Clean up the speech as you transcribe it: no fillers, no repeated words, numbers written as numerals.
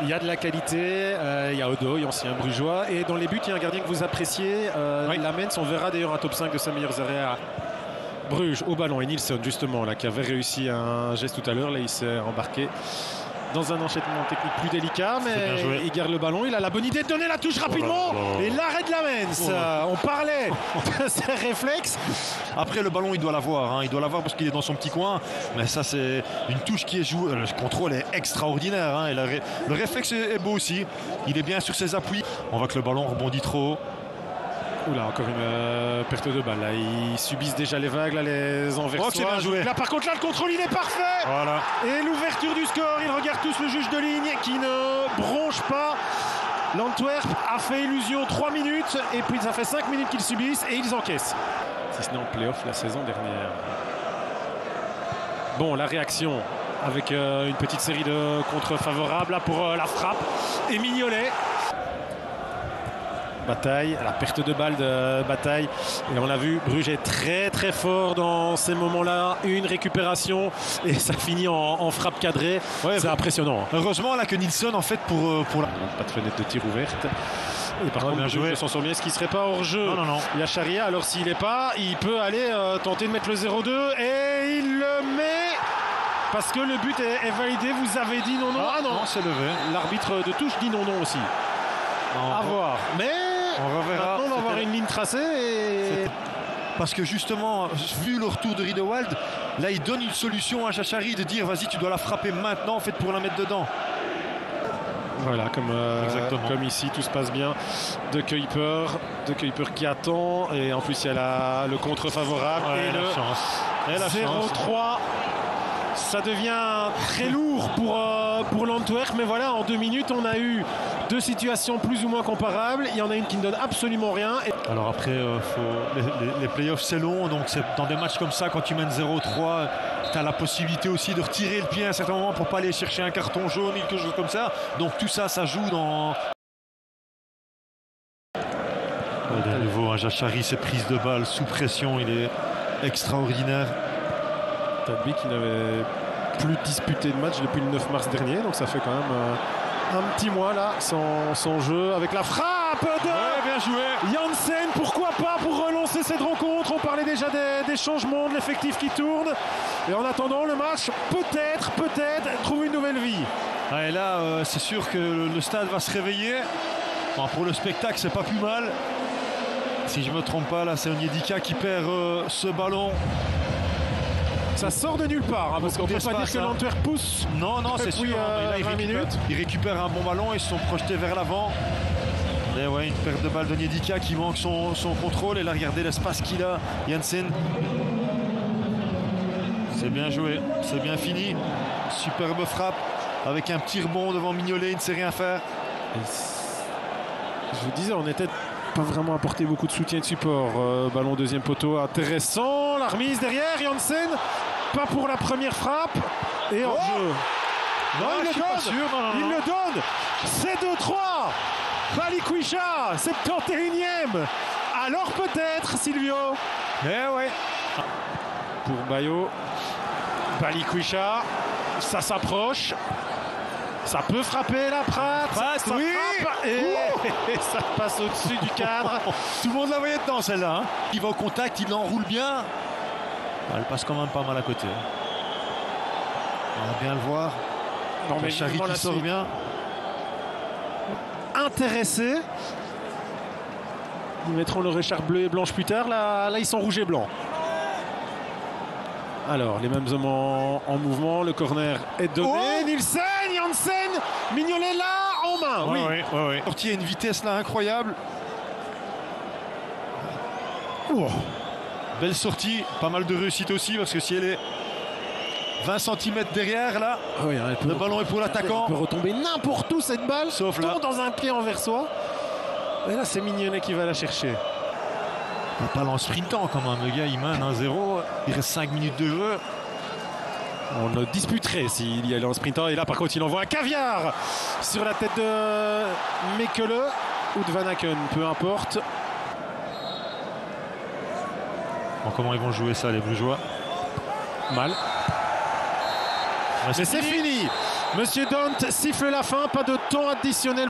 Il y a de la qualité, il y a Odoy, ancien brugeois, et dans les buts, il y a un gardien que vous appréciez, Oui. Lamens. On verra d'ailleurs un top 5 de ses meilleurs arrêts à Bruges au ballon. Et Nilsson, justement, là, qui avait réussi un geste tout à l'heure, là, il s'est embarqué dans un enchaînement technique plus délicat, mais il garde le ballon. Il a la bonne idée de donner la touche rapidement. Et l'arrêt de Lamens. On parlait de ses réflexes. Après, le ballon, il doit l'avoir. Hein. Il doit l'avoir parce qu'il est dans son petit coin. Mais ça, c'est une touche qui est jouée. Le contrôle est extraordinaire. Hein. Et le réflexe est beau aussi. Il est bien sur ses appuis. On voit que le ballon rebondit trop haut. Oula, encore une perte de balle. Là, ils subissent déjà les vagues, là, les Anversois. Oh, c'est bien joué. Là, par contre, là, le contrôle, il est parfait. Voilà. Et l'ouverture du score, ils regardent tous le juge de ligne qui ne bronche pas. L'Antwerp a fait illusion 3 minutes et puis ça fait 5 minutes qu'ils subissent et ils encaissent. Si ce n'est en play-off la saison dernière. Bon, la réaction avec une petite série de contre favorables là pour la frappe. Et Mignolet. Bataille, la perte de balle de Bataille. Et on l'a vu, Bruges est très très fort dans ces moments-là. Une récupération et ça finit en frappe cadrée. Ouais, c'est impressionnant. Heureusement là que Nilsson en fait pour la... Pas de fenêtre de tir ouverte. Et par contre, bien joué. Bruges s'en sort bien. Est-ce qu'il ne serait pas hors jeu? Non. Il y a Charia, alors s'il n'est pas, il peut aller tenter de mettre le 0-2 et il le met. Parce que le but est validé. Vous avez dit non. Ah non, c'est levé. L'arbitre de touche dit non aussi. À voir. Mais on reverra. maintenant, on va avoir une ligne tracée. Et... Parce que justement, vu le retour de Riedewald, là, il donne une solution à Chachari de dire vas-y, tu dois la frapper maintenant en fait pour la mettre dedans. Voilà, comme ici, tout se passe bien. De Kuiper qui attend. Et en plus, il y a le contre favorable. Ouais, et le 0-3. Ça devient très lourd pour l'Antwerp. Mais voilà, en 2 minutes, on a eu 2 situations plus ou moins comparables. Il y en a une qui ne donne absolument rien. Alors après, les playoffs, c'est long. Donc dans des matchs comme ça, quand tu mènes 0-3, tu as la possibilité aussi de retirer le pied à un certain moment pour pas aller chercher un carton jaune, quelque chose comme ça. Donc tout ça, ça joue dans... De nouveau, Jachari, ses prises de balles sous pression, il est extraordinaire. Tadbi qui n'avait plus disputé de match depuis le 9 mars dernier. Donc ça fait quand même un petit mois là, sans jeu. Avec la frappe de bien joué. Janssen, pourquoi pas pour relancer cette rencontre. On parlait déjà des changements, de l'effectif qui tourne. Et en attendant, le match peut-être trouve une nouvelle vie. Et là, c'est sûr que le stade va se réveiller. Bon, pour le spectacle, c'est pas plus mal. Si je me trompe pas, là, c'est Onyedika qui perd ce ballon. Ça sort de nulle part, hein, parce qu'on ne peut pas dire que l'Antwerp pousse. Non, c'est sûr. Il récupère un bon ballon, ils se sont projetés vers l'avant. Et ouais, une perte de balle de Onyedika qui manque son contrôle. Et là, regardez l'espace qu'il a, Janssen. C'est bien joué, c'est bien fini. Superbe frappe avec un petit rebond devant Mignolet, il ne sait rien faire. Je vous disais, on n'était pas vraiment apporté beaucoup de soutien et de support. Ballon deuxième poteau, intéressant. La remise derrière, Janssen. Pas pour la première frappe. Et en jeu. Non, il le donne. Il le donne. C'est 2-3. Balikwisha, 71e. Alors peut-être, Silvio. Ouais. Pour Bayo. Balikwisha. Ça s'approche. Ça peut frapper la Prat. Ça frappe et ça passe au-dessus du cadre. Tout le monde la voyait dedans celle-là. Hein. Il va au contact, il l'enroule bien. Elle passe quand même pas mal à côté. On va bien le voir. Chari qui sort bien. Intéressé. Ils mettront le réchard bleu et blanche plus tard. Là ils sont rouge et blanc. Alors, les mêmes hommes en mouvement. Le corner est donné. Nilsson, Janssen, Mignolet là, en main. Oui. Sorti à une vitesse là incroyable. Belle sortie, pas mal de réussite aussi parce que si elle est 20 cm derrière là, le ballon est pour l'attaquant. Elle peut retomber n'importe où cette balle, sauf là dans un pied enversois. Et là c'est Mignolet qui va la chercher. Pas en sprintant quand même, le gars il mène 1-0, il reste 5 minutes de jeu. On le disputerait s'il y allait en sprintant. Et là par contre il envoie un caviar sur la tête de Mekele ou de Van Aken, peu importe. Bon, comment ils vont jouer ça les Brugeois? Mal. Mais c'est fini. Monsieur Dont siffle la fin, pas de temps additionnel.